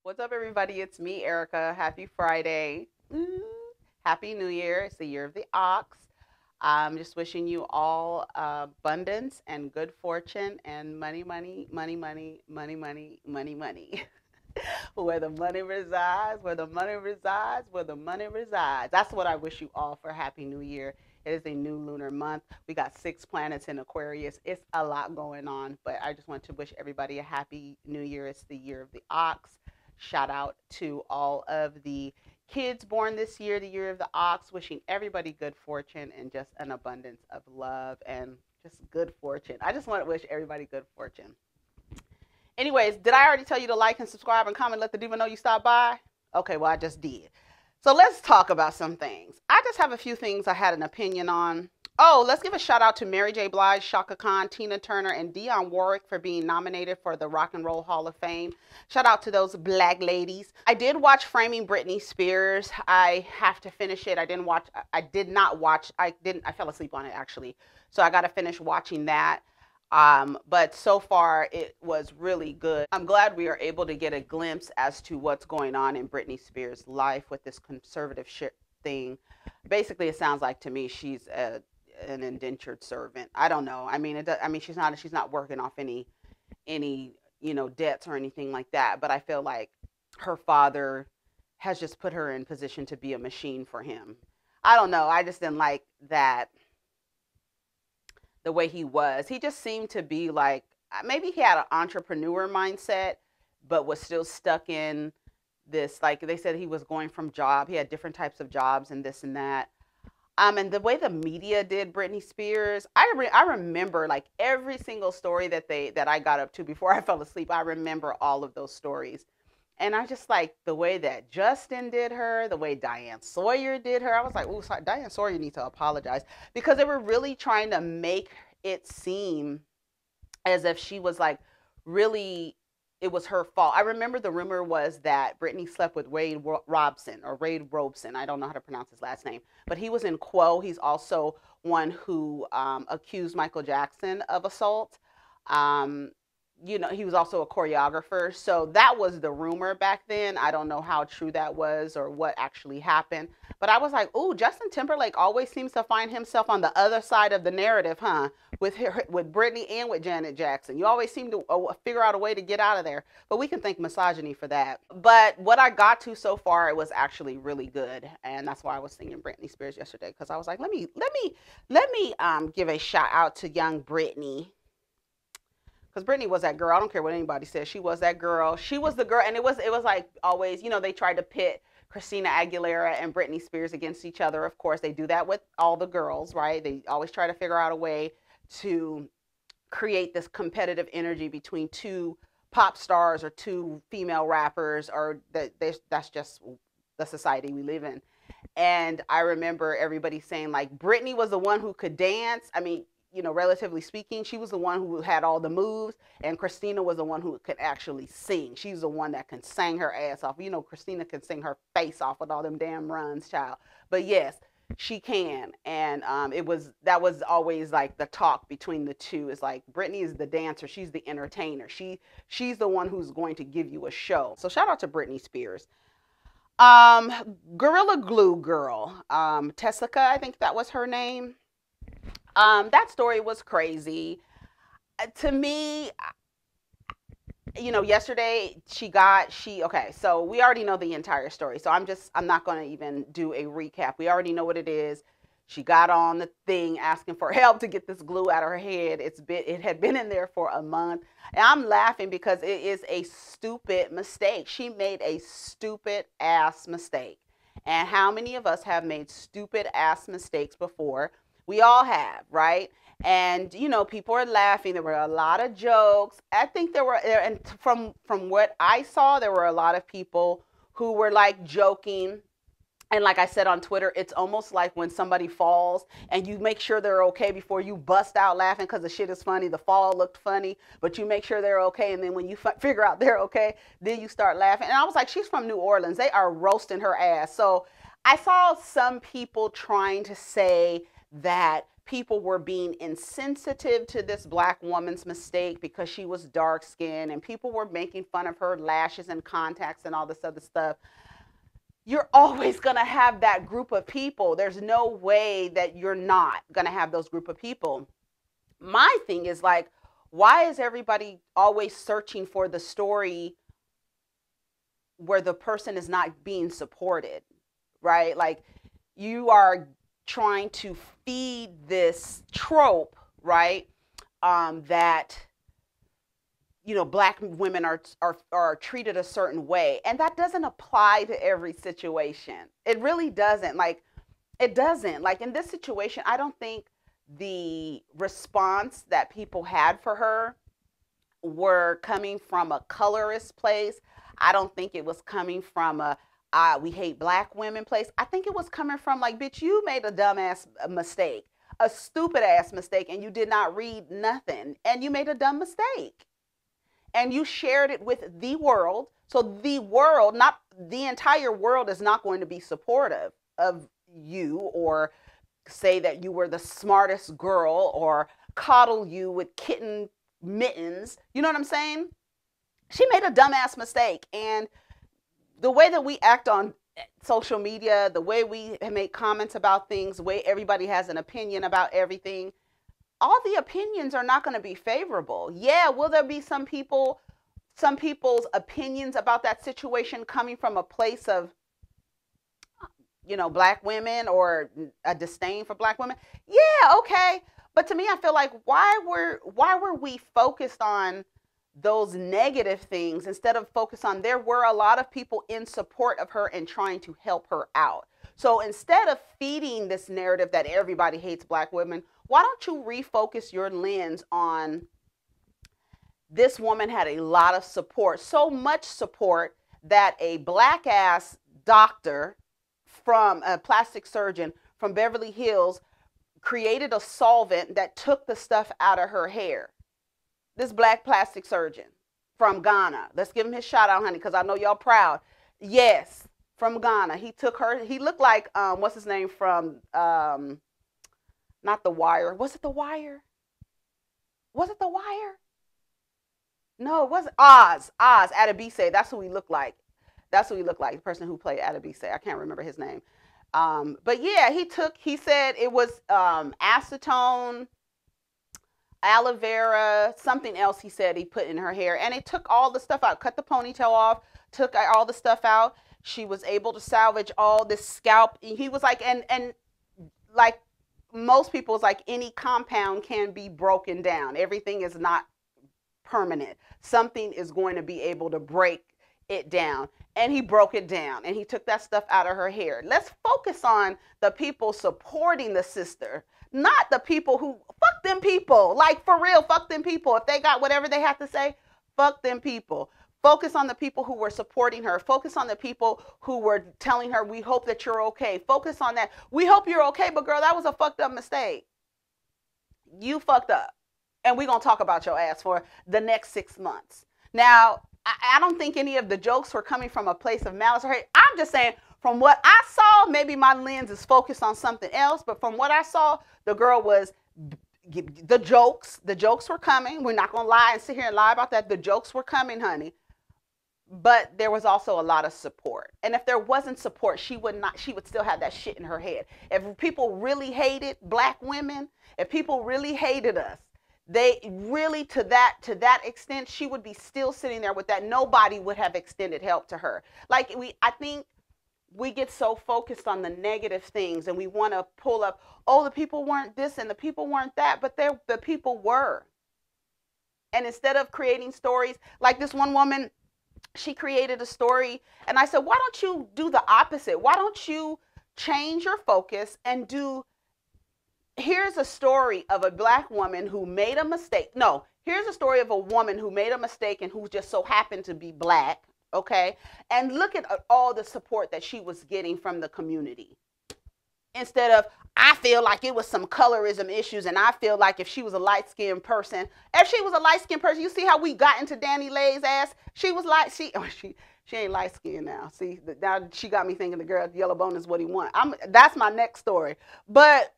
What's up, everybody? It's me, Erica. Happy Friday. Happy New Year. It's the year of the ox. I'm just wishing you all abundance and good fortune and money, money, money, money, money, money, money, money. Where the money resides, where the money resides, where the money resides. That's what I wish you all for Happy New Year. It is a new lunar month. We got 6 planets in Aquarius. It's a lot going on, but I just want to wish everybody a Happy New Year. It's the year of the ox. Shout out to all of the kids born this year, the year of the ox, wishing everybody good fortune and just an abundance of love and just good fortune. I just want to wish everybody good fortune. Anyways, did I already tell you to like and subscribe and comment, let the diva know you stopped by? Okay, well, I just did. So let's talk about some things. I just have a few things I had an opinion on. Oh, let's give a shout out to Mary J. Blige, Shaka Khan, Tina Turner, and Dionne Warwick for being nominated for the Rock and Roll Hall of Fame. Shout out to those black ladies. I did watch Framing Britney Spears. I have to finish it. I fell asleep on it actually. So I got to finish watching that. But so far it was really good. I'm glad we are able to get a glimpse as to what's going on in Britney Spears' life with this conservative shit thing. Basically, it sounds like to me she's an indentured servant. I don't know. I mean, she's not working off any debts or anything like that. But I feel like her father has just put her in position to be a machine for him. I don't know. I just didn't like that. The way he was. He just seemed to be like, maybe he had an entrepreneur mindset, but was still stuck in this, like they said he was going from job. He had different types of jobs and this and that. And the way the media did Britney Spears, I remember like every single story that I got up to before I fell asleep. I remember all of those stories. And I just like the way that Justin did her, the way Diane Sawyer did her. I was like, oh, Diane Sawyer needs to apologize, because they were really trying to make it seem as if she was like really, it was her fault. I remember the rumor was that Britney slept with Wade Robson. I don't know how to pronounce his last name, but he was in Quo. He's also one who accused Michael Jackson of assault. He was also a choreographer. So that was the rumor back then. I don't know how true that was or what actually happened. But I was like, oh, Justin Timberlake always seems to find himself on the other side of the narrative, huh? With Britney and with Janet Jackson. You always seem to figure out a way to get out of there. But we can thank misogyny for that. But what I got to so far, it was actually really good. And that's why I was singing Britney Spears yesterday. Because I was like, let me give a shout out to young Britney. Because Britney was that girl. I don't care what anybody says. She was that girl. She was the girl. And it was like always, they tried to pit Christina Aguilera and Britney Spears against each other. Of course, they do that with all the girls, right? They always try to figure out a way to create this competitive energy between two pop stars or two female rappers, or that's just the society we live in. And I remember everybody saying like Britney was the one who could dance. I mean, relatively speaking, she was the one who had all the moves, and Christina was the one who could actually sing. She's the one that can sing her ass off. Christina can sing her face off with all them damn runs, child. But yes, she can. And that was always like the talk between the two. Is like Britney is the dancer, she's the entertainer. She's the one who's going to give you a show. So shout out to Britney Spears. Gorilla Glue Girl, Tessica, I think that was her name. That story was crazy. To me, yesterday okay, so we already know the entire story. So I'm not going to even do a recap. We already know what it is. She got on the thing asking for help to get this glue out of her head. It had been in there for a month. And I'm laughing because it is a stupid mistake. She made a stupid ass mistake. And how many of us have made stupid ass mistakes before? We all have, right? And, people are laughing. There were a lot of jokes. I think and from what I saw, there were a lot of people who were like joking. And like I said on Twitter, it's almost like when somebody falls and you make sure they're okay before you bust out laughing because the shit is funny. The fall looked funny, but you make sure they're okay. And then when you figure out they're okay, then you start laughing. And I was like, she's from New Orleans. They are roasting her ass. So I saw some people trying to say that people were being insensitive to this black woman's mistake because she was dark skinned, and people were making fun of her lashes and contacts and all this other stuff. You're always going to have that group of people. There's no way that you're not going to have those group of people. My thing is like, why is everybody always searching for the story where the person is not being supported, right? Like, you are trying to feed this trope, right? That, you know, black women are treated a certain way, and that doesn't apply to every situation. It really doesn't. Like, it doesn't. Like, in this situation, I don't think the response that people had for her were coming from a colorist place. I don't think it was coming from a we hate black women place. I think it was coming from like, bitch, you made a dumbass mistake, a stupid ass mistake, and you did not read nothing, and you made a dumb mistake, and you shared it with the world. So the world, not the entire world, is not going to be supportive of you or say that you were the smartest girl or coddle you with kitten mittens. You know what I'm saying? She made a dumbass mistake, and the way that we act on social media, the way we make comments about things, the way everybody has an opinion about everything, all the opinions are not going to be favorable. Yeah, will there be some people's opinions about that situation coming from a place of, you know, black women or a disdain for black women? Yeah, okay. But to me, I feel like why were we focused on those negative things instead of focus on there were a lot of people in support of her and trying to help her out. So instead of feeding this narrative that everybody hates black women, why don't you refocus your lens on this woman had a lot of support, so much support that a black ass doctor from a plastic surgeon from Beverly Hills created a solvent that took the stuff out of her hair. This black plastic surgeon from Ghana. Let's give him his shout out, honey, because I know y'all proud. Yes, from Ghana. He took her. He looked like, what's his name from, not The Wire. Was it The Wire? Was it The Wire? No, it wasn't. Oz Adebise. That's who he looked like. That's who he looked like, the person who played Adebise. I can't remember his name. But yeah, he said it was acetone, aloe vera, something else he said he put in her hair, and it took all the stuff out, cut the ponytail off, took all the stuff out. She was able to salvage all this scalp. He was like, and like most people's, like, any compound can be broken down. Everything is not permanent. Something is going to be able to break it down. And he broke it down, and he took that stuff out of her hair. Let's focus on the people supporting the sister, not the people who, fuck them people. Like, for real, fuck them people. If they got whatever they have to say, fuck them people. Focus on the people who were supporting her. Focus on the people who were telling her, we hope that you're okay. Focus on that. We hope you're okay, but girl, that was a fucked up mistake. You fucked up. And we're going to talk about your ass for the next 6 months. Now, I don't think any of the jokes were coming from a place of malice or hate. I'm just saying, from what I saw, maybe my lens is focused on something else, but from what I saw, the girl was, the jokes were coming. We're not going to lie and sit here and lie about that. The jokes were coming, honey. But there was also a lot of support. And if there wasn't support, she would still have that shit in her head. If people really hated black women, if people really hated us, they really, to that extent, she would be still sitting there with that. Nobody would have extended help to her. Like, I think we get so focused on the negative things, and we want to pull up, oh, the people weren't this and the people weren't that, but the people were. And instead of creating stories, like this one woman, she created a story, and I said, why don't you do the opposite? Why don't you change your focus and here's a story of a black woman who made a mistake. No, here's a story of a woman who made a mistake and who just so happened to be black, okay? And look at all the support that she was getting from the community. Instead of, I feel like it was some colorism issues, and I feel like if she was a light-skinned person, you see how we got into DaniLeigh's ass? She was like, she ain't light-skinned now. See, now she got me thinking the girl with yellow bone is what he want. That's my next story. But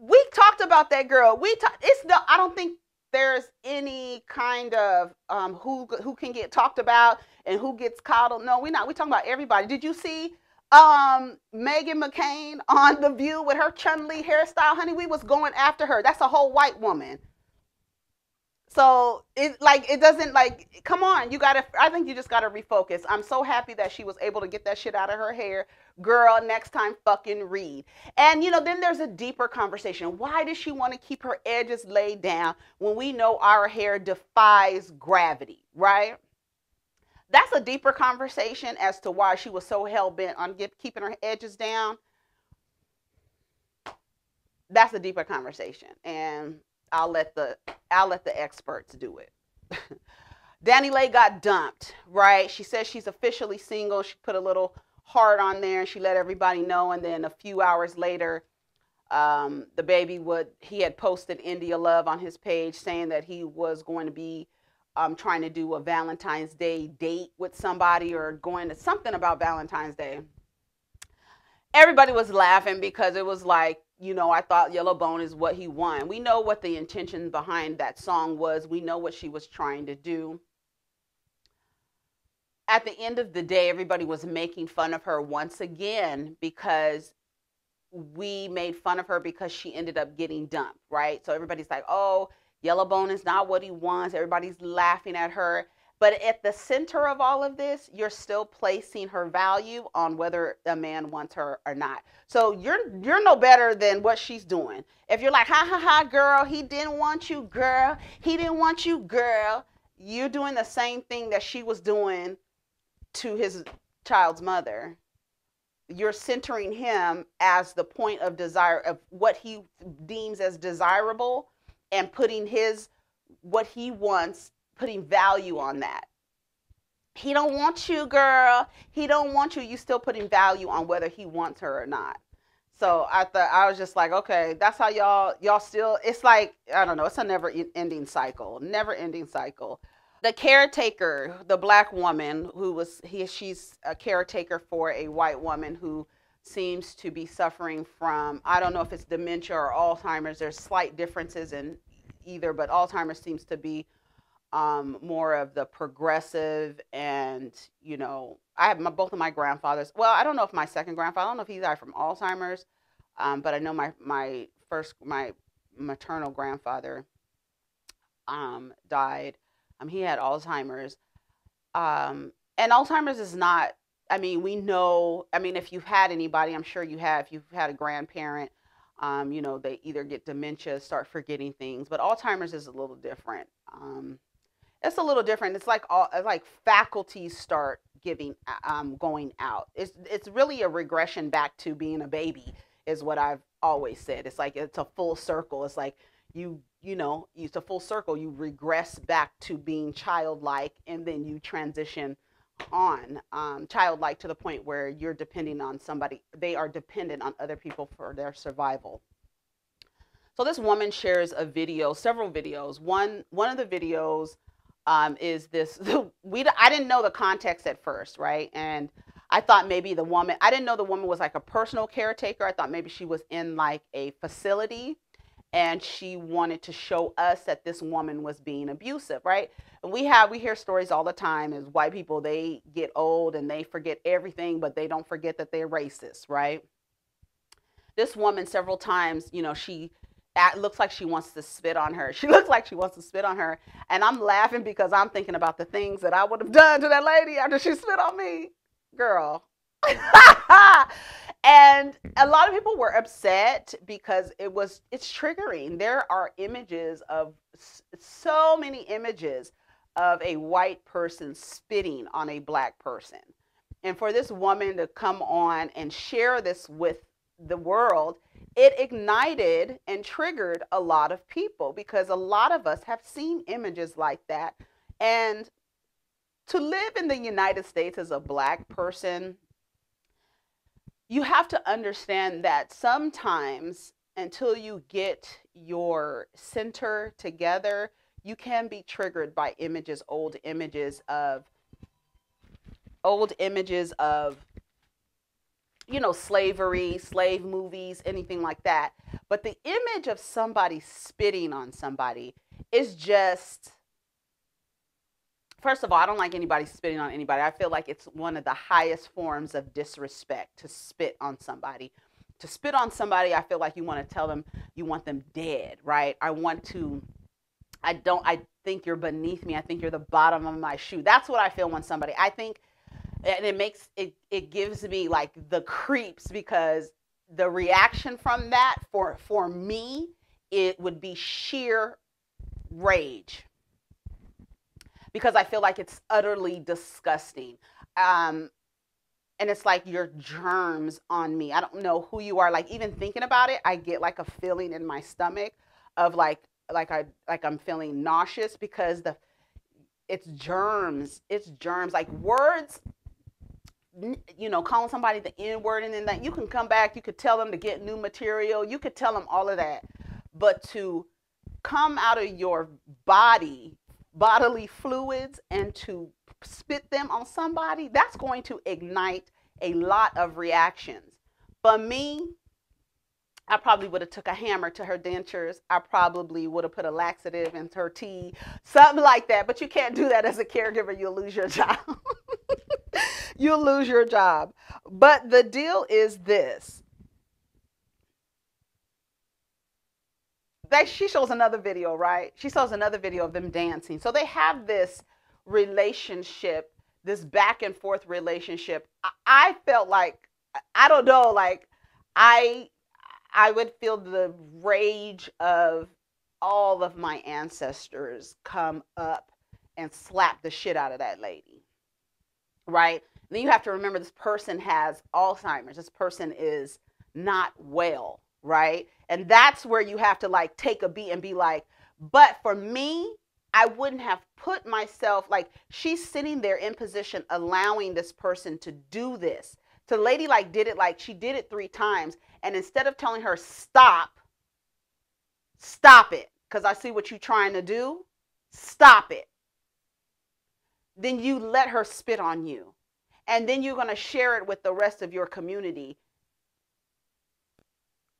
we talked about that girl. It's no. I don't think there's any kind of who can get talked about and who gets coddled. No, we're not. We talking about everybody. Did you see Megan McCain on The View with her Chun-Li hairstyle? Honey, we was going after her. That's a whole white woman. So it doesn't like, come on, I think you just gotta refocus. I'm so happy that she was able to get that shit out of her hair. Girl, next time fucking read. And then there's a deeper conversation. Why does she want to keep her edges laid down when we know our hair defies gravity, right? That's a deeper conversation as to why she was so hell-bent on keeping her edges down. That's a deeper conversation. And I'll let the experts do it. DaniLeigh got dumped, right? She says she's officially single. She put a little heart on there and she let everybody know. And then a few hours later, the baby he had posted India Love on his page saying that he was going to be trying to do a Valentine's Day date with somebody or going to something about Valentine's Day. Everybody was laughing because it was like, I thought Yellow Bone is what he won. We know what the intention behind that song was. We know what she was trying to do. At the end of the day, everybody was making fun of her once again because we made fun of her because she ended up getting dumped, right? So everybody's like, oh, Yellow Bone is not what he wants. Everybody's laughing at her. But at the center of all of this, you're still placing her value on whether a man wants her or not. So you're no better than what she's doing. If you're like, ha, ha, ha, girl, he didn't want you, girl. He didn't want you, girl. You're doing the same thing that she was doing to his child's mother. You're centering him as the point of desire of what he deems as desirable and putting what he wants, putting value on that. He don't want you, girl. He don't want you. You still putting value on whether he wants her or not. So I was just like, okay, that's how y'all still, it's like, I don't know, it's a never ending cycle. The caretaker, the black woman she's a caretaker for a white woman who seems to be suffering from, I don't know if it's dementia or Alzheimer's. There's slight differences in either, but Alzheimer's seems to be more of the progressive. And I have both of my grandfathers. Well, I don't know if my second grandfather, I don't know if he died from Alzheimer's, but I know my maternal grandfather died. He had Alzheimer's, and Alzheimer's is not, we know, if you've had anybody, I'm sure you have, if you've had a grandparent, they either get dementia, start forgetting things, but Alzheimer's is a little different. It's a little different. It's like faculties start going out. It's really a regression back to being a baby is what I've always said. It's like, it's a full circle. It's like it's a full circle. You regress back to being childlike and then you transition on childlike to the point where you're depending on somebody. They are dependent on other people for their survival. So this woman shares several videos. One of the videos is this. I didn't know the context at first, right? And I thought maybe I didn't know the woman was like a personal caretaker. I thought maybe she was in like a facility and she wanted to show us that this woman was being abusive, right? And we hear stories all the time as white people, they get old and they forget everything, but they don't forget that they're racist, right? This woman several times, she looks like she wants to spit on her. She looks like she wants to spit on her. And I'm laughing because I'm thinking about the things that I would have done to that lady after she spit on me. Girl. And a lot of people were upset because it's triggering. There are so many images of a white person spitting on a black person. And for this woman to come on and share this with the world, it ignited and triggered a lot of people because a lot of us have seen images like that. And to live in the United States as a black person, you have to understand that sometimes until you get your center together, you can be triggered by old images of slavery, slave movies, anything like that. But the image of somebody spitting on somebody is just, first of all, I don't like anybody spitting on anybody. I feel like it's one of the highest forms of disrespect to spit on somebody. To spit on somebody, I feel like you want to tell them you want them dead, right? I think you're beneath me. I think you're the bottom of my shoe. That's what I feel when somebody, I think, and it gives me like the creeps, because the reaction from that for me, it would be sheer rage, because I feel like it's utterly disgusting. And it's like your germs on me. I don't know who you are. Like, even thinking about it, I get like a feeling in my stomach of like I'm feeling nauseous, because it's germs. It's germs. Like, words, calling somebody the N word, and then that you can come back, you could tell them to get new material, you could tell them all of that, but to come out of your bodily fluids and to spit them on somebody, that's going to ignite a lot of reactions. For me, I probably would have took a hammer to her dentures. I probably would have put a laxative in her tea, something like that. But you can't do that as a caregiver. You'll lose your job. You'll lose your job. But the deal is this. She shows another video, right? She shows another video of them dancing. So they have this relationship, this back and forth relationship. I felt like, I don't know, like I would feel the rage of all of my ancestors come up and slap the shit out of that lady, right? And then you have to remember, this person has Alzheimer's. This person is not well, right? And that's where you have to like take a beat and be like, but for me, I wouldn't have put myself, like, she's sitting there in position, allowing this person to do this. So the lady like did it, like she did it 3 times. And instead of telling her, stop it, because I see what you're trying to do, stop it, then you let her spit on you. And then you're going to share it with the rest of your community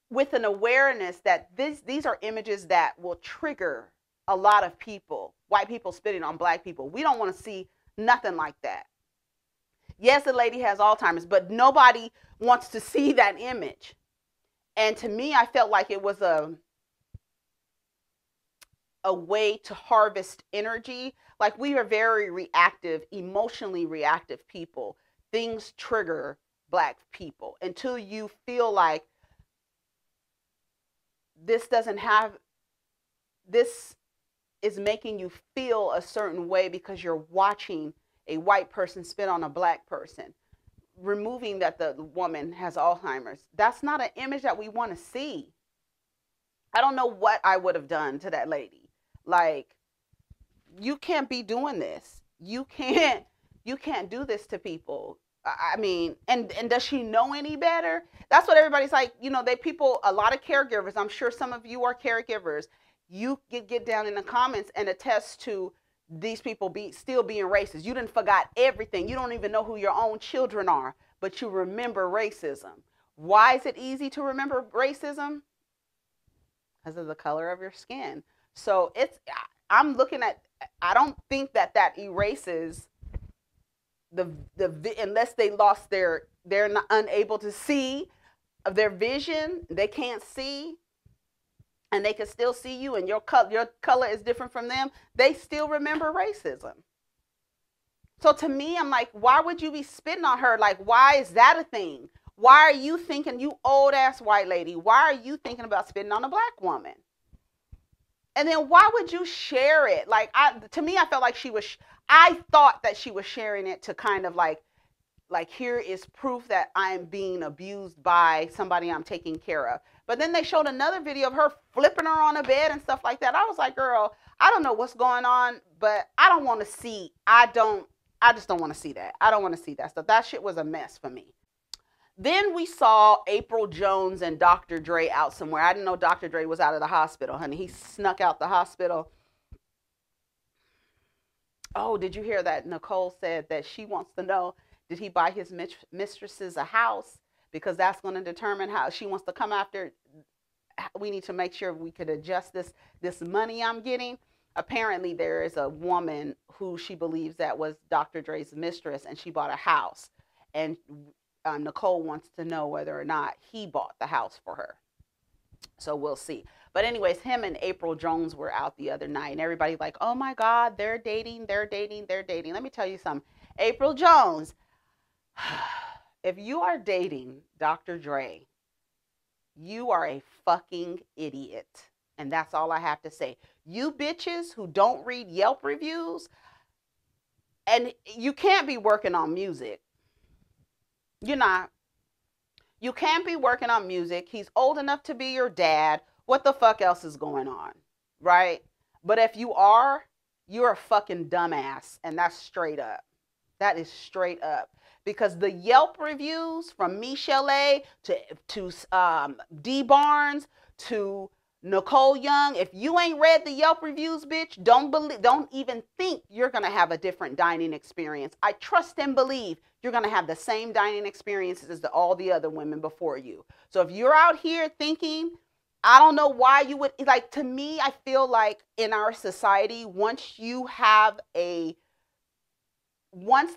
with an awareness that these are images that will trigger a lot of people. White people spitting on black people. We don't want to see nothing like that. Yes, the lady has Alzheimer's, but nobody wants to see that image. And to me, I felt like it was a way to harvest energy. Like, we are very reactive, emotionally reactive people. Things trigger black people until you feel like this is making you feel a certain way because you're watching a white person spit on a black person, removing that the woman has Alzheimer's. That's not an image that we want to see. I don't know what I would have done to that lady. Like, you can't be doing this. You can't do this to people. I mean, and does she know any better? That's what everybody's like, a lot of caregivers, I'm sure some of you are caregivers, you get down in the comments and attest to these people still being racist. You done forgot everything. You don't even know who your own children are, but you remember racism. Why is it easy to remember racism? Because of the color of your skin. So I'm looking at, I don't think that erases unless they lost they're not unable to see of their vision, they can't see, and they can still see you, and your color is different from them, they still remember racism. So to me, I'm like, why would you be spitting on her? Like, why is that a thing? Why are you thinking, you old ass white lady, why are you thinking about spitting on a black woman? And then why would you share it? Like, to me, I felt like I thought that she was sharing it to kind of like here is proof that I'm being abused by somebody I'm taking care of. But then they showed another video of her flipping her on a bed and stuff like that. I was like, girl, I don't know what's going on, but I don't want to see. I just don't want to see that. I don't want to see that stuff. That shit was a mess for me. Then we saw Apryl Jones and Dr. Dre out somewhere. I didn't know Dr. Dre was out of the hospital, honey. He snuck out the hospital. Oh, did you hear that? Nicole said that she wants to know, did he buy his mistresses a house? Because that's going to determine how she wants to come after. we need to make sure we could adjust this money I'm getting. Apparently there is a woman who she believes that was Dr. Dre's mistress, and she bought a house, and Nicole wants to know whether or not he bought the house for her. So we'll see. But anyways, him and Apryl Jones were out the other night, and everybody's like, oh my God, they're dating, they're dating, they're dating. Let me tell you something. Apryl Jones, if you are dating Dr. Dre, you are a fucking idiot. And that's all I have to say. You bitches who don't read Yelp reviews, and you can't be working on music. You're not. You can't be working on music. He's old enough to be your dad. What the fuck else is going on? Right? But if you are, you're a fucking dumbass. And that's straight up. That is straight up. Because the Yelp reviews from Michelle to D Barnes to Nicole Young, if you ain't read the Yelp reviews, bitch, don't even think you're going to have a different dining experience. I trust and believe you're going to have the same dining experiences as all the other women before you. So if you're out here thinking, I don't know why you would, like, to me, I feel like in our society, once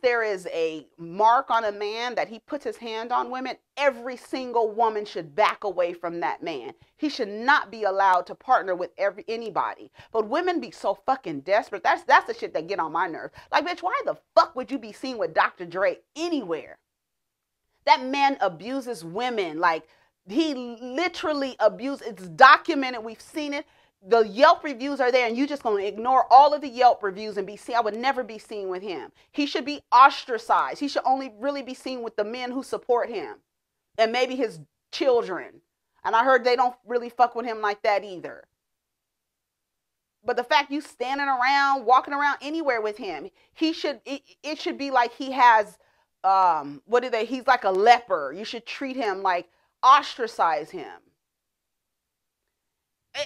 there is a mark on a man that he puts his hand on women, every single woman should back away from that man. He should not be allowed to partner with anybody. But women be so fucking desperate. That's the shit that get on my nerves. Like, bitch, why the fuck would you be seen with Dr. Dre anywhere? That man abuses women. Like, he literally abuses. It's documented. We've seen it. The Yelp reviews are there, and you just going to ignore all of the Yelp reviews and be seen. I would never be seen with him. He should be ostracized. He should only really be seen with the men who support him and maybe his children. And I heard they don't really fuck with him like that either. But the fact you standing around, walking around anywhere with him, it should be like he has, he's like a leper. You should treat him like, ostracize him.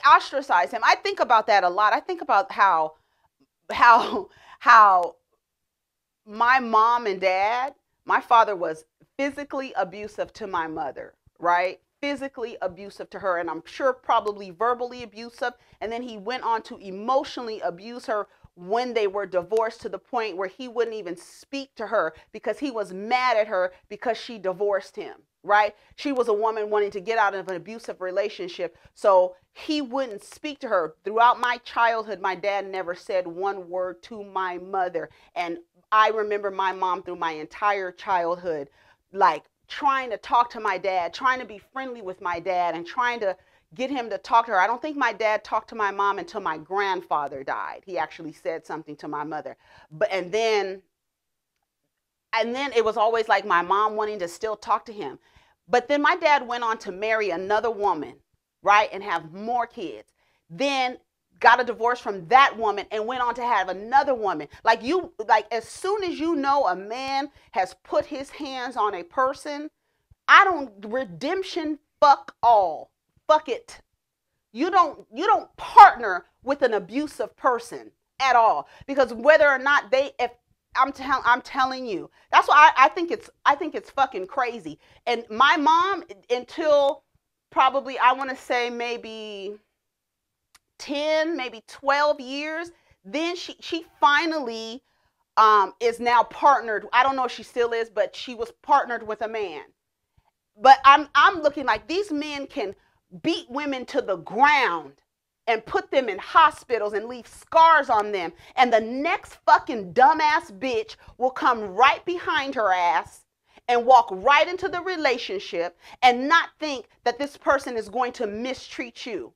Ostracize him. I think about that a lot. I think about how my mom and dad, my father was physically abusive to my mother, right? Physically abusive to her, and I'm sure probably verbally abusive. And then he went on to emotionally abuse her when they were divorced, to the point where he wouldn't even speak to her because he was mad at her because she divorced him. Right? She was a woman wanting to get out of an abusive relationship, so he wouldn't speak to her. Throughout my childhood, my dad never said one word to my mother. And I remember my mom through my entire childhood, like, trying to talk to my dad, trying to be friendly with my dad, and trying to get him to talk to her. I don't think my dad talked to my mom until my grandfather died. He actually said something to my mother. And then it was always like my mom wanting to still talk to him. But then my dad went on to marry another woman, right, and have more kids. Then got a divorce from that woman and went on to have another woman. Like, as soon as you know a man has put his hands on a person, redemption, fuck all. Fuck it. You don't partner with an abusive person at all, because whether or not I'm telling you, that's why I think it's fucking crazy. And my mom, until probably, I want to say maybe 10, maybe 12 years, then she finally is now partnered. I don't know if she still is, but she was partnered with a man. But I'm looking like these men can beat women to the ground and put them in hospitals and leave scars on them. And the next fucking dumbass bitch will come right behind her ass and walk right into the relationship and not think that this person is going to mistreat you.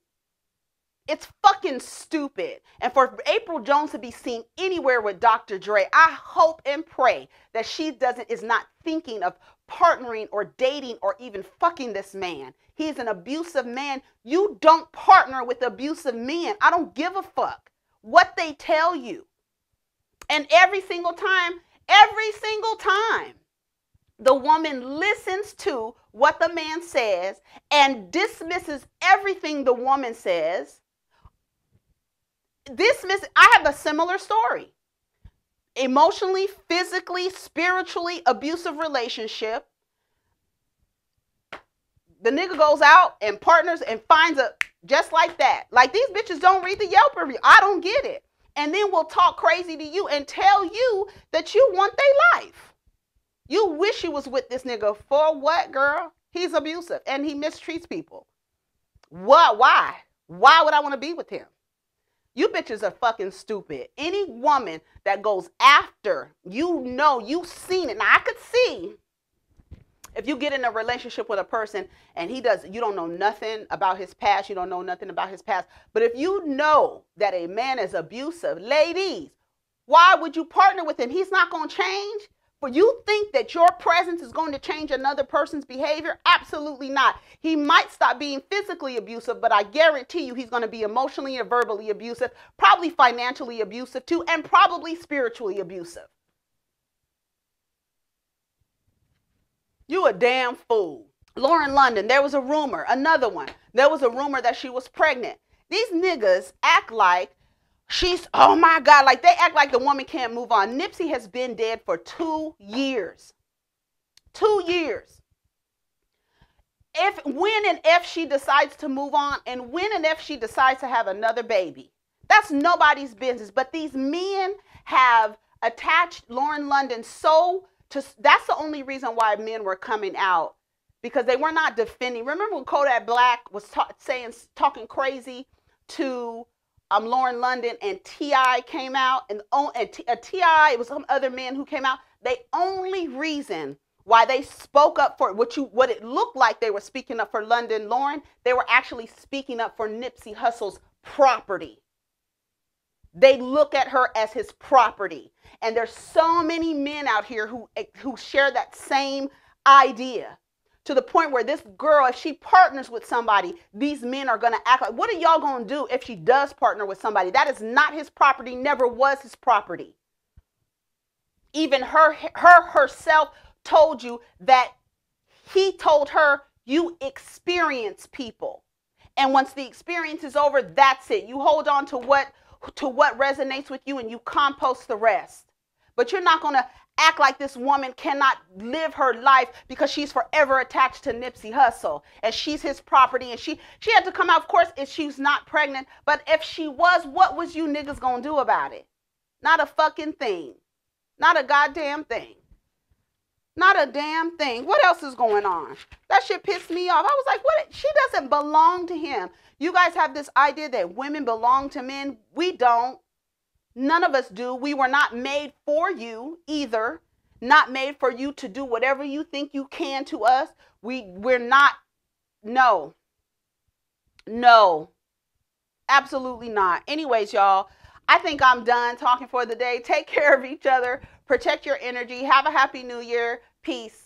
It's fucking stupid. And for Apryl Jones to be seen anywhere with Dr. Dre, I hope and pray that she is not thinking of partnering or dating or even fucking this man. He's an abusive man. You don't partner with abusive men. I don't give a fuck what they tell you. And every single time, the woman listens to what the man says and dismisses everything the woman says. I have a similar story. Emotionally, physically, spiritually abusive relationship. The nigga goes out and partners and finds a, just like that. Like, these bitches don't read the Yelp review. I don't get it. And then will talk crazy to you and tell you that you want their life. You wish you was with this nigga for what, girl? He's abusive and he mistreats people. What? Why? Why would I want to be with him? You bitches are fucking stupid. Any woman that goes after, you know, you've seen it. Now, I could see if you get in a relationship with a person and you don't know nothing about his past, you don't know nothing about his past. But if you know that a man is abusive, ladies, why would you partner with him? He's not going to change. For you think that your presence is going to change another person's behavior? Absolutely not. He might stop being physically abusive, but I guarantee you he's going to be emotionally and verbally abusive, probably financially abusive too, and probably spiritually abusive. You a damn fool. Lauren London, there was a rumor, another one. There was a rumor that she was pregnant. These niggas act like she's, oh my God, like they act like the woman can't move on. Nipsey has been dead for 2 years. 2 years. When and if she decides to move on, and when and if she decides to have another baby, that's nobody's business. But these men have attached Lauren London that's the only reason why men were coming out, because they were not defending. Remember when Kodak Black was talking crazy to Lauren London, and T.I. came out, and T.I., it was some other man who came out. The only reason why they spoke up for what it looked like they were speaking up for Lauren, they were actually speaking up for Nipsey Hussle's property. They look at her as his property. And there's so many men out here who share that same idea, to the point where this girl, if she partners with somebody, these men are going to act like, what are y'all going to do if she does partner with somebody? That is not his property, never was his property. Even her herself told you that he told her, you experience people. And once the experience is over, that's it. You hold on to what resonates with you and you compost the rest. But you're not going to act like this woman cannot live her life because she's forever attached to Nipsey Hussle and she's his property. And she had to come out, of course, if she's not pregnant. But if she was, what was you niggas going to do about it? Not a fucking thing. Not a goddamn thing. Not a damn thing. What else is going on? That shit pissed me off. I was like, what? She doesn't belong to him. You guys have this idea that women belong to men. We don't. None of us do. We were not made for you either. Not made for you to do whatever you think you can to us. We're not. No. No. Absolutely not. Anyways, y'all, I think I'm done talking for the day. Take care of each other. Protect your energy. Have a happy new year. Peace.